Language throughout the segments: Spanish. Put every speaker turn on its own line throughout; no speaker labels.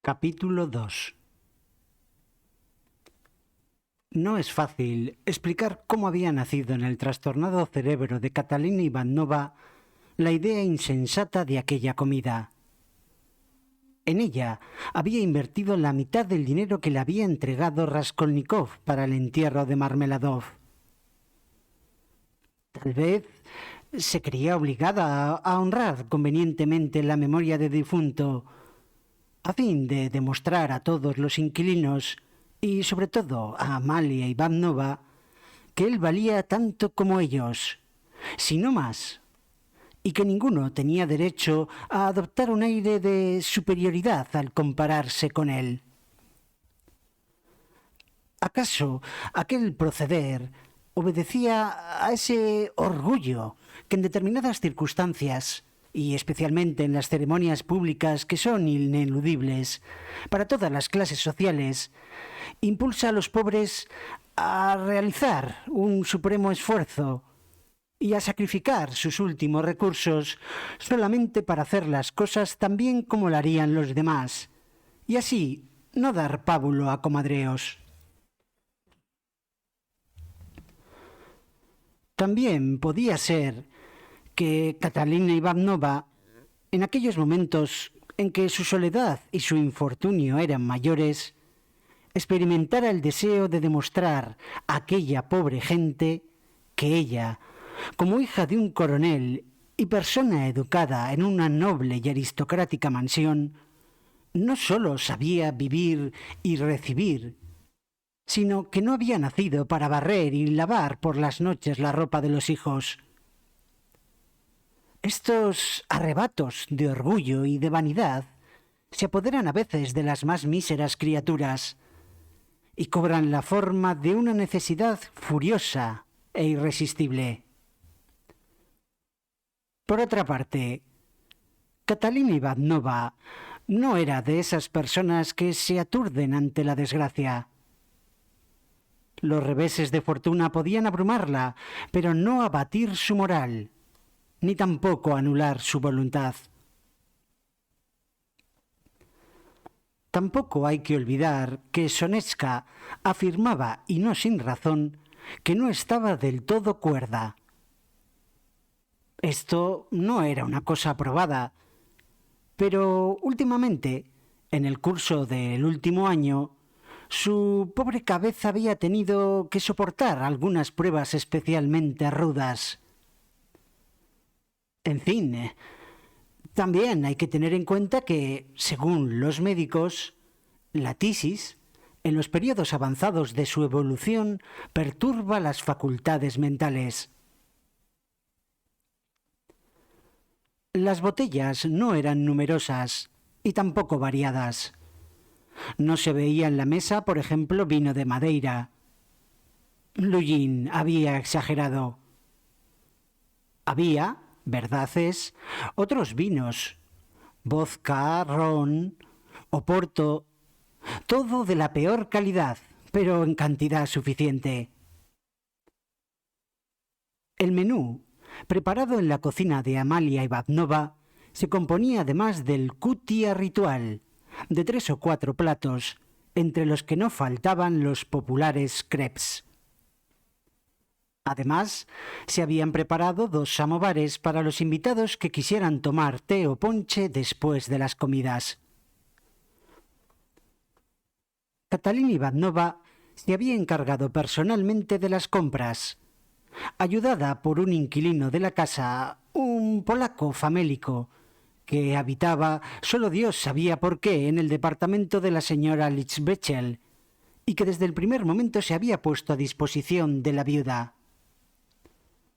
Capítulo 2. No es fácil explicar cómo había nacido en el trastornado cerebro de Catalina Ivanova la idea insensata de aquella comida. En ella había invertido la mitad del dinero que le había entregado Raskolnikov para el entierro de Marmeladov. Tal vez se creía obligada a honrar convenientemente la memoria del difunto, a fin de demostrar a todos los inquilinos, y sobre todo a Amalia Ivanova, que él valía tanto como ellos, si no más, y que ninguno tenía derecho a adoptar un aire de superioridad al compararse con él. ¿Acaso aquel proceder obedecía a ese orgullo que en determinadas circunstancias, y especialmente en las ceremonias públicas que son ineludibles para todas las clases sociales, impulsa a los pobres a realizar un supremo esfuerzo y a sacrificar sus últimos recursos solamente para hacer las cosas tan bien como lo harían los demás, y así no dar pábulo a comadreos? También podía ser que Catalina Ivanova, en aquellos momentos en que su soledad y su infortunio eran mayores, experimentara el deseo de demostrar a aquella pobre gente que ella, como hija de un coronel y persona educada en una noble y aristocrática mansión, no sólo sabía vivir y recibir, sino que no había nacido para barrer y lavar por las noches la ropa de los hijos. Estos arrebatos de orgullo y de vanidad se apoderan a veces de las más míseras criaturas y cobran la forma de una necesidad furiosa e irresistible. Por otra parte, Catalina Ivanova no era de esas personas que se aturden ante la desgracia. Los reveses de fortuna podían abrumarla, pero no abatir su moral, ni tampoco anular su voluntad. Tampoco hay que olvidar que Sonetska afirmaba, y no sin razón, que no estaba del todo cuerda. Esto no era una cosa probada, pero últimamente, en el curso del último año, su pobre cabeza había tenido que soportar algunas pruebas especialmente rudas. En fin, también hay que tener en cuenta que, según los médicos, la tisis, en los periodos avanzados de su evolución, perturba las facultades mentales. Las botellas no eran numerosas y tampoco variadas. No se veía en la mesa, por ejemplo, vino de Madeira. Lujin había exagerado. Había, verdad es, otros vinos, vodka, ron, oporto, todo de la peor calidad, pero en cantidad suficiente. El menú, preparado en la cocina de Amalia Ivanova, se componía además del cutia ritual, de 3 o 4 platos, entre los que no faltaban los populares crepes. Además, se habían preparado 2 samovares para los invitados que quisieran tomar té o ponche después de las comidas. Catalina Ivanova se había encargado personalmente de las compras, ayudada por un inquilino de la casa, un polaco famélico, que habitaba, solo Dios sabía por qué, en el departamento de la señora Litzbechel, y que desde el primer momento se había puesto a disposición de la viuda.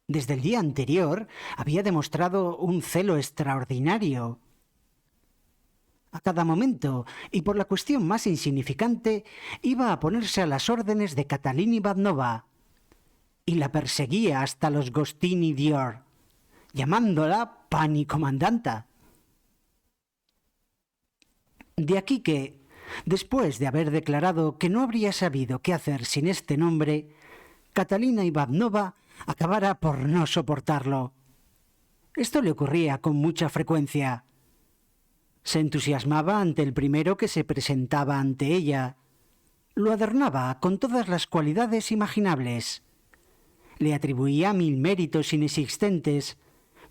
Desde el día anterior había demostrado un celo extraordinario. A cada momento, y por la cuestión más insignificante, iba a ponerse a las órdenes de Catalina Ivanova, y la perseguía hasta los Gostini Dior, llamándola pani comandanta. De aquí que, después de haber declarado que no habría sabido qué hacer sin este nombre, Catalina Ivanova acabara por no soportarlo. Esto le ocurría con mucha frecuencia. Se entusiasmaba ante el primero que se presentaba ante ella. Lo adornaba con todas las cualidades imaginables. Le atribuía 1000 méritos inexistentes,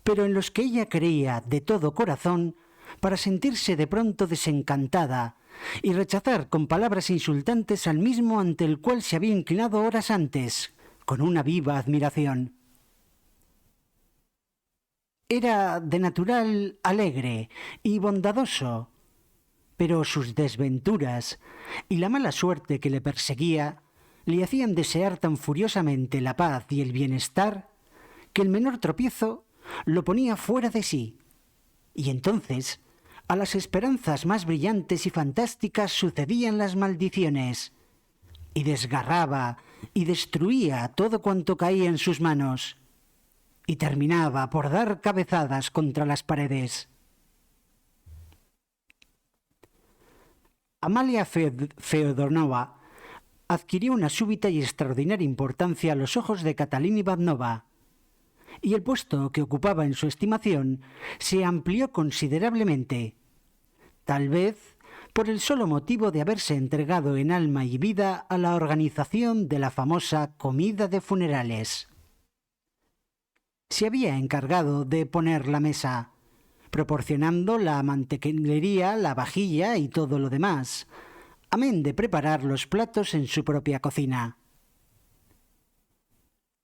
pero en los que ella creía de todo corazón, para sentirse de pronto desencantada y rechazar con palabras insultantes al mismo ante el cual se había inclinado horas antes, con una viva admiración. Era de natural alegre y bondadoso, pero sus desventuras y la mala suerte que le perseguía le hacían desear tan furiosamente la paz y el bienestar que el menor tropiezo lo ponía fuera de sí. Y entonces, a las esperanzas más brillantes y fantásticas sucedían las maldiciones, y desgarraba y destruía todo cuanto caía en sus manos, y terminaba por dar cabezadas contra las paredes. Amalia Feodorovna adquirió una súbita y extraordinaria importancia a los ojos de Catalina Ivanovna, y el puesto que ocupaba en su estimación se amplió considerablemente, tal vez por el solo motivo de haberse entregado en alma y vida a la organización de la famosa comida de funerales. Se había encargado de poner la mesa, proporcionando la mantequillería, la vajilla y todo lo demás, amén de preparar los platos en su propia cocina.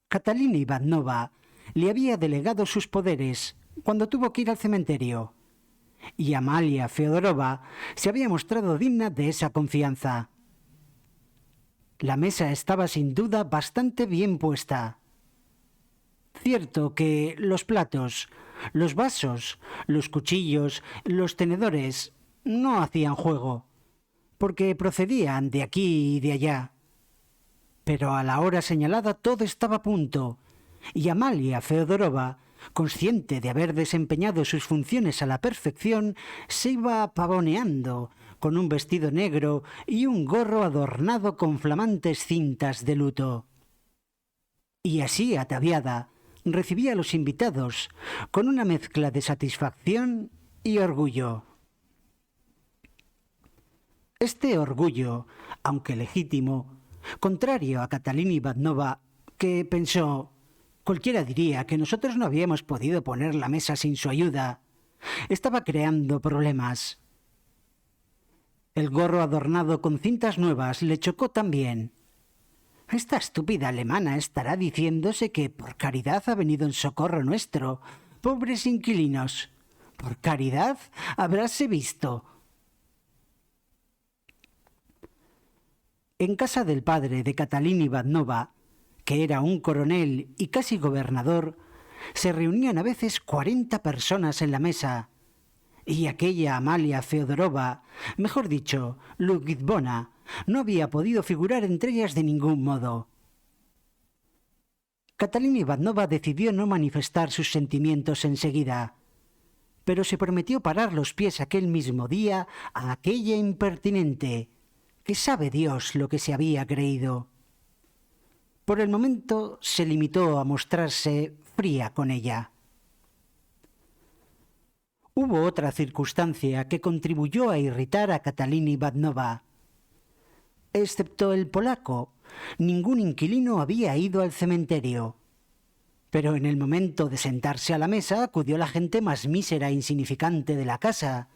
Catalina Ivanovna le había delegado sus poderes cuando tuvo que ir al cementerio, y Amalia Feodorovna se había mostrado digna de esa confianza. La mesa estaba sin duda bastante bien puesta. Cierto que los platos, los vasos, los cuchillos, los tenedores no hacían juego, porque procedían de aquí y de allá. Pero a la hora señalada todo estaba a punto, y Amalia Feodorovna, consciente de haber desempeñado sus funciones a la perfección, se iba pavoneando con un vestido negro y un gorro adornado con flamantes cintas de luto. Y así ataviada, recibía a los invitados con una mezcla de satisfacción y orgullo. Este orgullo, aunque legítimo, contrario a Catalina Ivanovna, que pensó: cualquiera diría que nosotros no habíamos podido poner la mesa sin su ayuda, estaba creando problemas. El gorro adornado con cintas nuevas le chocó también. Esta estúpida alemana estará diciéndose que por caridad ha venido en socorro nuestro. Pobres inquilinos. Por caridad habráse visto. En casa del padre de Catalina Ivanovna, que era un coronel y casi gobernador, se reunían a veces 40 personas en la mesa, y aquella Amalia Feodorovna, mejor dicho, Ludvíkovna, no había podido figurar entre ellas de ningún modo. Catalina Ivanovna decidió no manifestar sus sentimientos enseguida, pero se prometió parar los pies aquel mismo día a aquella impertinente, que sabe Dios lo que se había creído. Por el momento se limitó a mostrarse fría con ella. Hubo otra circunstancia que contribuyó a irritar a Catalina Ivanovna. Excepto el polaco, ningún inquilino había ido al cementerio. Pero en el momento de sentarse a la mesa acudió la gente más mísera e insignificante de la casa.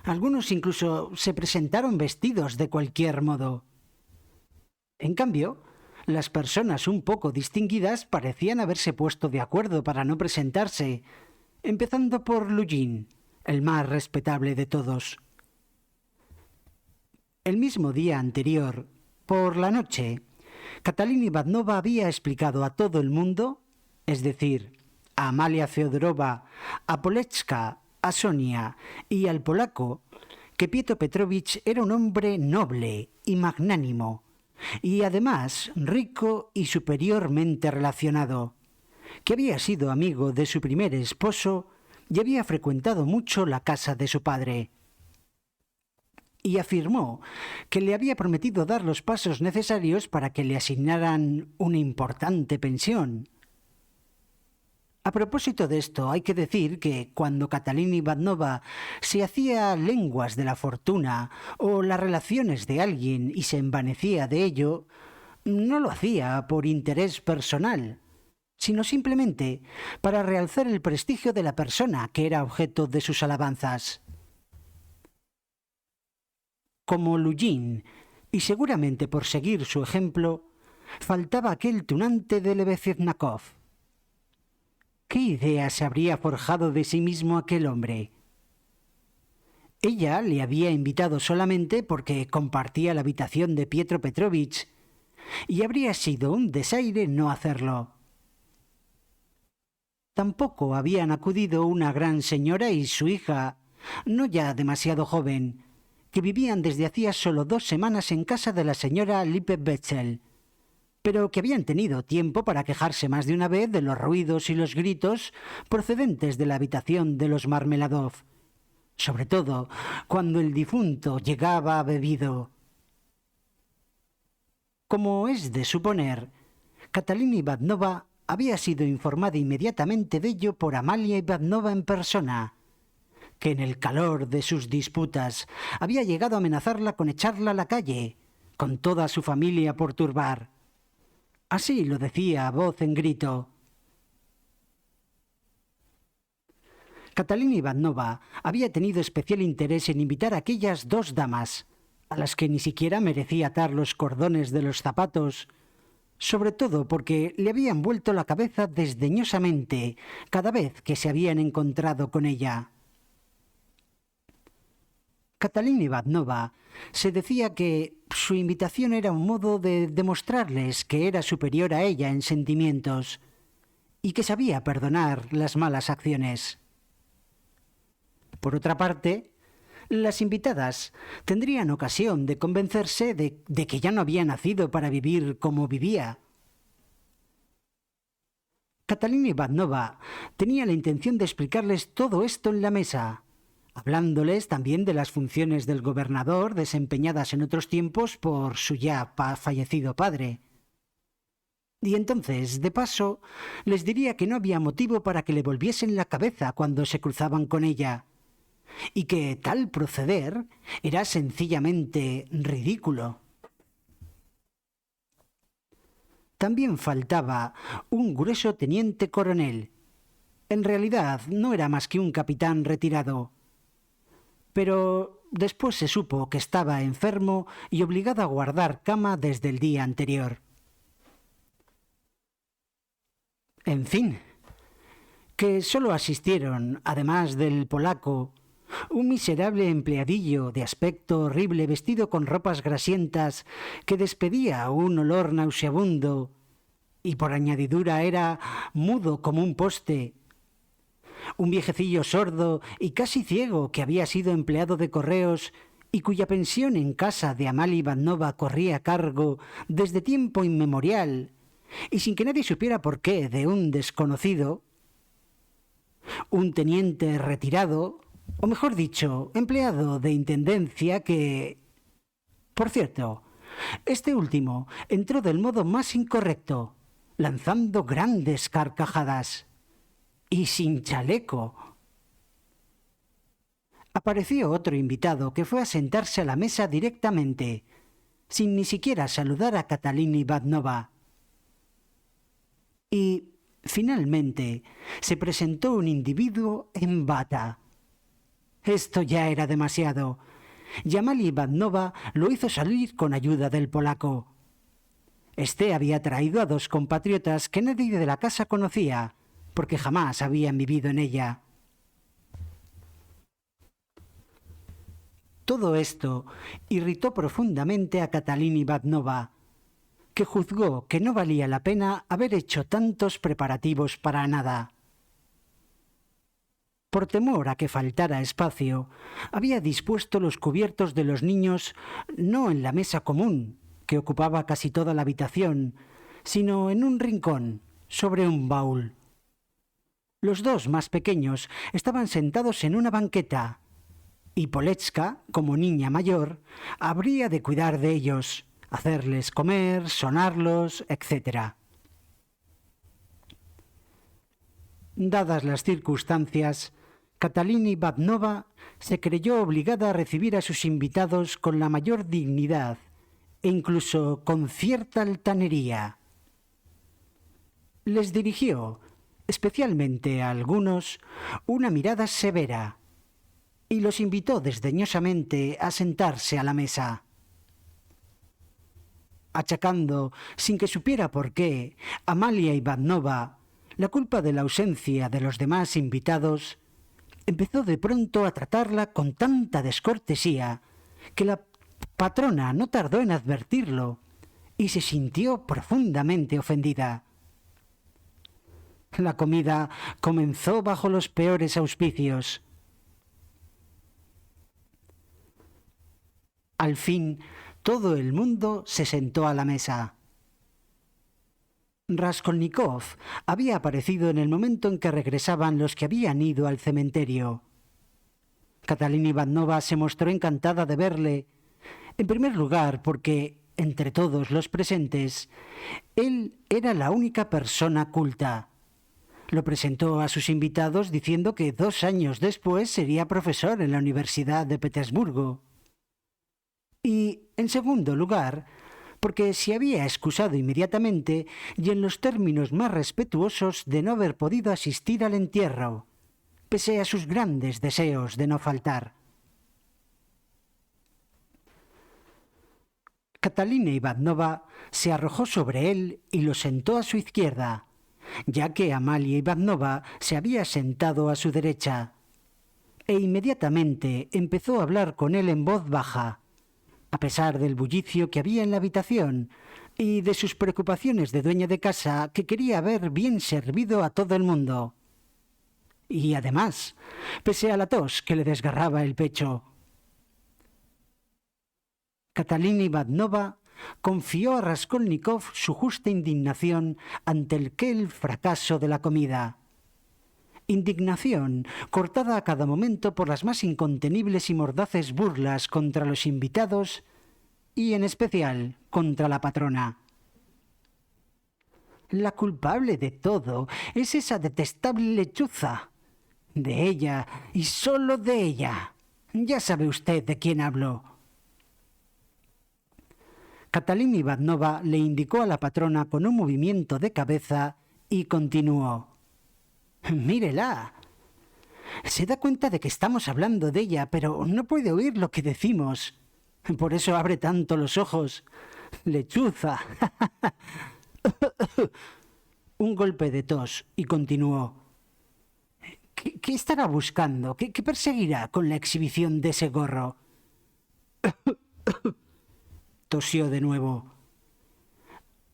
Algunos incluso se presentaron vestidos de cualquier modo. En cambio, las personas un poco distinguidas parecían haberse puesto de acuerdo para no presentarse, empezando por Lujin, el más respetable de todos. El mismo día anterior, por la noche, Catalina Ivanovna había explicado a todo el mundo, es decir, a Amalia Feodorovna, a Poletska, a Sonia y al polaco, que Pietro Petrovich era un hombre noble y magnánimo, y además rico y superiormente relacionado, que había sido amigo de su primer esposo y había frecuentado mucho la casa de su padre. Y afirmó que le había prometido dar los pasos necesarios para que le asignaran una importante pensión. A propósito de esto, hay que decir que cuando Catalina Ivanova se hacía lenguas de la fortuna o las relaciones de alguien y se envanecía de ello, no lo hacía por interés personal, sino simplemente para realzar el prestigio de la persona que era objeto de sus alabanzas. Como Lujin, y seguramente por seguir su ejemplo, faltaba aquel tunante de Lebeziatnikov. ¿Qué idea se habría forjado de sí mismo aquel hombre? Ella le había invitado solamente porque compartía la habitación de Pietro Petrovich, y habría sido un desaire no hacerlo. Tampoco habían acudido una gran señora y su hija, no ya demasiado joven, que vivían desde hacía solo 2 semanas en casa de la señora Lippe Betzel, pero que habían tenido tiempo para quejarse más de una vez de los ruidos y los gritos procedentes de la habitación de los Marmeladov, sobre todo cuando el difunto llegaba bebido. Como es de suponer, Catalina Ivanova había sido informada inmediatamente de ello por Amalia Ivanova en persona, que en el calor de sus disputas había llegado a amenazarla con echarla a la calle, con toda su familia por turbar. Así lo decía a voz en grito. Catalina Ivanova había tenido especial interés en invitar a aquellas 2 damas, a las que ni siquiera merecía atar los cordones de los zapatos, sobre todo porque le habían vuelto la cabeza desdeñosamente cada vez que se habían encontrado con ella. Catalina Ivanova se decía que su invitación era un modo de demostrarles que era superior a ella en sentimientos y que sabía perdonar las malas acciones. Por otra parte, las invitadas tendrían ocasión de convencerse de que ya no había nacido para vivir como vivía. Catalina Ivanova tenía la intención de explicarles todo esto en la mesa, hablándoles también de las funciones del gobernador desempeñadas en otros tiempos por su ya fallecido padre. Y entonces, de paso, les diría que no había motivo para que le volviesen la cabeza cuando se cruzaban con ella, y que tal proceder era sencillamente ridículo. También faltaba un grueso teniente coronel. En realidad no era más que un capitán retirado. Pero después se supo que estaba enfermo y obligado a guardar cama desde el día anterior. En fin, que solo asistieron, además del polaco, un miserable empleadillo de aspecto horrible vestido con ropas grasientas que despedía un olor nauseabundo y por añadidura era mudo como un poste. Un viejecillo sordo y casi ciego que había sido empleado de correos y cuya pensión en casa de Amalia Ivanova corría a cargo desde tiempo inmemorial y sin que nadie supiera por qué de un desconocido. Un teniente retirado, o mejor dicho, empleado de intendencia que... Por cierto, este último entró del modo más incorrecto, lanzando grandes carcajadas. Y sin chaleco. Apareció otro invitado que fue a sentarse a la mesa directamente, sin ni siquiera saludar a Catalina Ivanova. Y, finalmente, se presentó un individuo en bata. Esto ya era demasiado. Y Amalia Ivanova lo hizo salir con ayuda del polaco. Este había traído a 2 compatriotas que nadie de la casa conocía, porque jamás habían vivido en ella. Todo esto irritó profundamente a Catalina Ivanova, que juzgó que no valía la pena haber hecho tantos preparativos para nada. Por temor a que faltara espacio, había dispuesto los cubiertos de los niños no en la mesa común, que ocupaba casi toda la habitación, sino en un rincón, sobre un baúl. Los 2 más pequeños estaban sentados en una banqueta, y Poletska, como niña mayor, habría de cuidar de ellos, hacerles comer, sonarlos, etc. Dadas las circunstancias, Catalina Ivanova se creyó obligada a recibir a sus invitados con la mayor dignidad e incluso con cierta altanería. Les dirigió, especialmente a algunos, una mirada severa y los invitó desdeñosamente a sentarse a la mesa. Achacando, sin que supiera por qué, a Amalia Ivanova la culpa de la ausencia de los demás invitados, empezó de pronto a tratarla con tanta descortesía que la patrona no tardó en advertirlo y se sintió profundamente ofendida. La comida comenzó bajo los peores auspicios. Al fin, todo el mundo se sentó a la mesa. Raskolnikov había aparecido en el momento en que regresaban los que habían ido al cementerio. Catalina Ivanova se mostró encantada de verle, en primer lugar porque, entre todos los presentes, él era la única persona culta. Lo presentó a sus invitados diciendo que 2 años después sería profesor en la Universidad de Petersburgo. Y, en segundo lugar, porque se había excusado inmediatamente y en los términos más respetuosos de no haber podido asistir al entierro, pese a sus grandes deseos de no faltar. Catalina Ivanova se arrojó sobre él y lo sentó a su izquierda, ya que Amalia Ivanova se había sentado a su derecha, e inmediatamente empezó a hablar con él en voz baja, a pesar del bullicio que había en la habitación y de sus preocupaciones de dueña de casa que quería ver bien servido a todo el mundo. Y además, pese a la tos que le desgarraba el pecho. Catalina Ivanova confió a Raskolnikov su justa indignación ante el fracaso de la comida. Indignación cortada a cada momento por las más incontenibles y mordaces burlas contra los invitados y, en especial, contra la patrona. La culpable de todo es esa detestable lechuza. De ella y solo de ella. Ya sabe usted de quién hablo. Catalina Ivanova le indicó a la patrona con un movimiento de cabeza y continuó. «Mírela. Se da cuenta de que estamos hablando de ella, pero no puede oír lo que decimos. Por eso abre tanto los ojos. Lechuza». Un golpe de tos y continuó. ¿Qué estará buscando? ¿Qué perseguirá con la exhibición de ese gorro? Tosió de nuevo.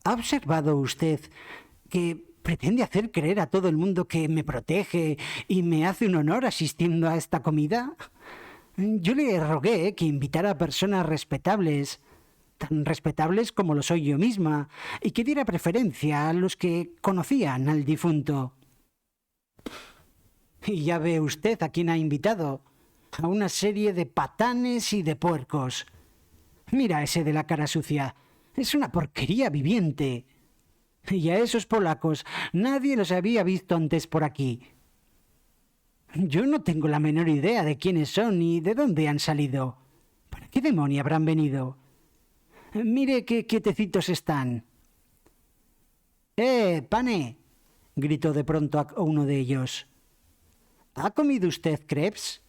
¿Ha observado usted que pretende hacer creer a todo el mundo que me protege y me hace un honor asistiendo a esta comida? Yo le rogué que invitara a personas respetables, tan respetables como lo soy yo misma, y que diera preferencia a los que conocían al difunto. Y ya ve usted a quién ha invitado, a una serie de patanes y de puercos. Mira ese de la cara sucia, es una porquería viviente. Y a esos polacos nadie los había visto antes por aquí. Yo no tengo la menor idea de quiénes son ni de dónde han salido. ¿Para qué demonio habrán venido? Mire qué quietecitos están. Pane! Gritó de pronto a uno de ellos. ¿Ha comido usted crepes?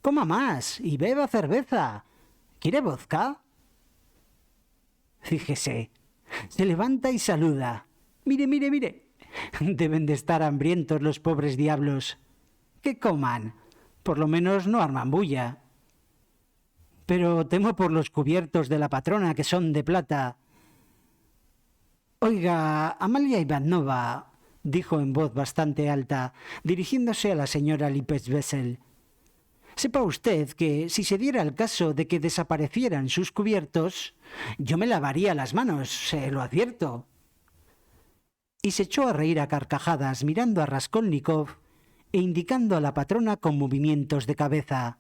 Coma más y beba cerveza. ¿Quiere vodka? Fíjese, se levanta y saluda. Mire. Deben de estar hambrientos los pobres diablos. Que coman. Por lo menos no arman bulla. Pero temo por los cubiertos de la patrona, que son de plata. Oiga, Amalia Ivanova, dijo en voz bastante alta, dirigiéndose a la señora Lippeswessel. Sepa usted que si se diera el caso de que desaparecieran sus cubiertos, yo me lavaría las manos, se lo advierto. Y se echó a reír a carcajadas mirando a Raskolnikov e indicando a la patrona con movimientos de cabeza.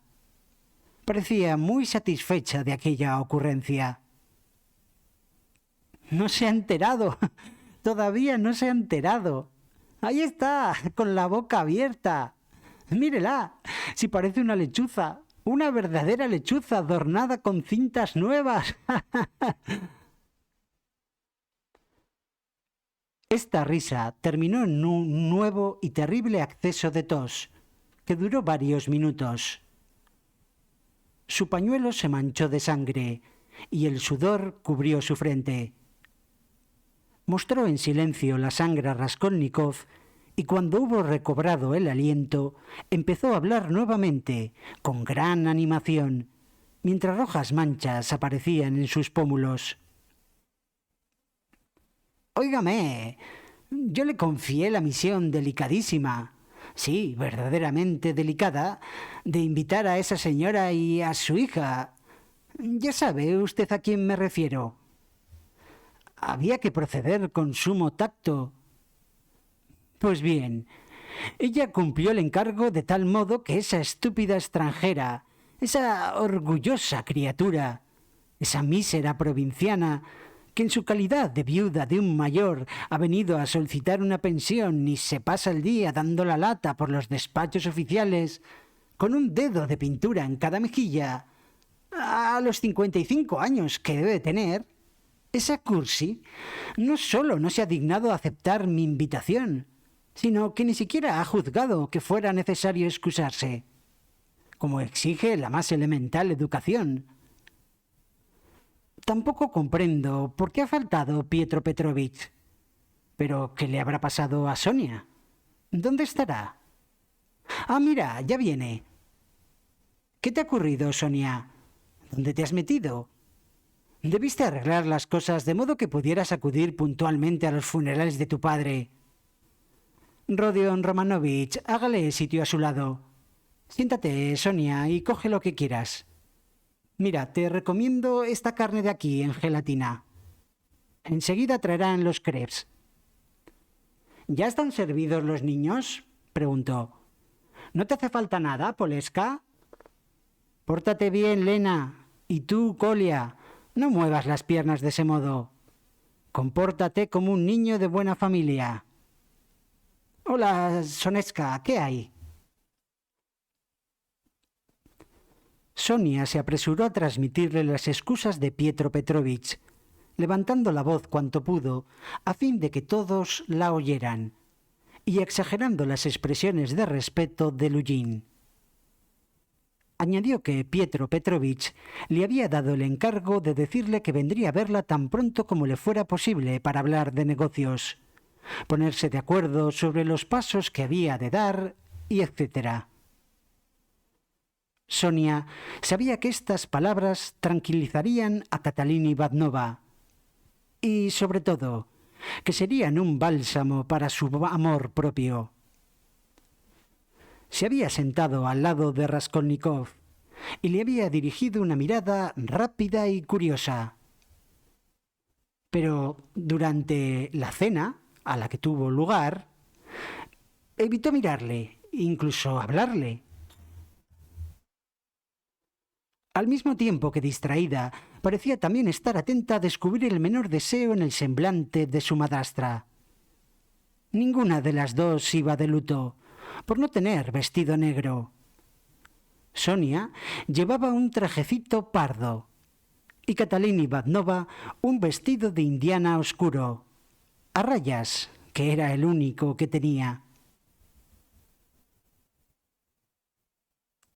Parecía muy satisfecha de aquella ocurrencia. «No se ha enterado, todavía no se ha enterado», Ahí está, con la boca abierta. Mírela, si parece una lechuza, una verdadera lechuza adornada con cintas nuevas. Esta risa terminó en un nuevo y terrible acceso de tos, que duró varios minutos. Su pañuelo se manchó de sangre y el sudor cubrió su frente. Mostró en silencio la sangre a Raskolnikov y cuando hubo recobrado el aliento, empezó a hablar nuevamente, con gran animación, mientras rojas manchas aparecían en sus pómulos. Óigame, yo le confié la misión delicadísima, sí, verdaderamente delicada, de invitar a esa señora y a su hija. Ya sabe usted a quién me refiero. Había que proceder con sumo tacto. Pues bien, ella cumplió el encargo de tal modo que esa estúpida extranjera, esa orgullosa criatura, esa mísera provinciana, que en su calidad de viuda de un mayor ha venido a solicitar una pensión y se pasa el día dando la lata por los despachos oficiales, con un dedo de pintura en cada mejilla, a los 55 años que debe tener, esa cursi no solo no se ha dignado a aceptar mi invitación, sino que ni siquiera ha juzgado que fuera necesario excusarse, como exige la más elemental educación. Tampoco comprendo por qué ha faltado Pietro Petrovich. ¿Pero qué le habrá pasado a Sonia? ¿Dónde estará? Ah, mira, ya viene. ¿Qué te ha ocurrido, Sonia? ¿Dónde te has metido? Debiste arreglar las cosas de modo que pudieras acudir puntualmente a los funerales de tu padre. Rodion Romanovich, hágale sitio a su lado. Siéntate, Sonia, y coge lo que quieras. Mira, te recomiendo esta carne de aquí en gelatina. Enseguida traerán los crepes. ¿Ya están servidos los niños?, preguntó. ¿No te hace falta nada, Poleska? Pórtate bien, Lena. Y tú, Kolia, no muevas las piernas de ese modo. Compórtate como un niño de buena familia. Hola, Soneska, ¿qué hay? Sonia se apresuró a transmitirle las excusas de Pietro Petrovich, levantando la voz cuanto pudo, a fin de que todos la oyeran, y exagerando las expresiones de respeto de Lujin. Añadió que Pietro Petrovich le había dado el encargo de decirle que vendría a verla tan pronto como le fuera posible para hablar de negocios, ponerse de acuerdo sobre los pasos que había de dar, y etc. Sonia sabía que estas palabras tranquilizarían a Catalina Ivanovna y, sobre todo, que serían un bálsamo para su amor propio. Se había sentado al lado de Raskolnikov y le había dirigido una mirada rápida y curiosa. Pero durante la cena, a la que tuvo lugar, evitó mirarle, incluso hablarle. Al mismo tiempo que distraída, parecía también estar atenta a descubrir el menor deseo en el semblante de su madrastra. Ninguna de las dos iba de luto, por no tener vestido negro. Sonia llevaba un trajecito pardo y Catalina Ivanovna un vestido de indiana oscuro, a rayas, que era el único que tenía.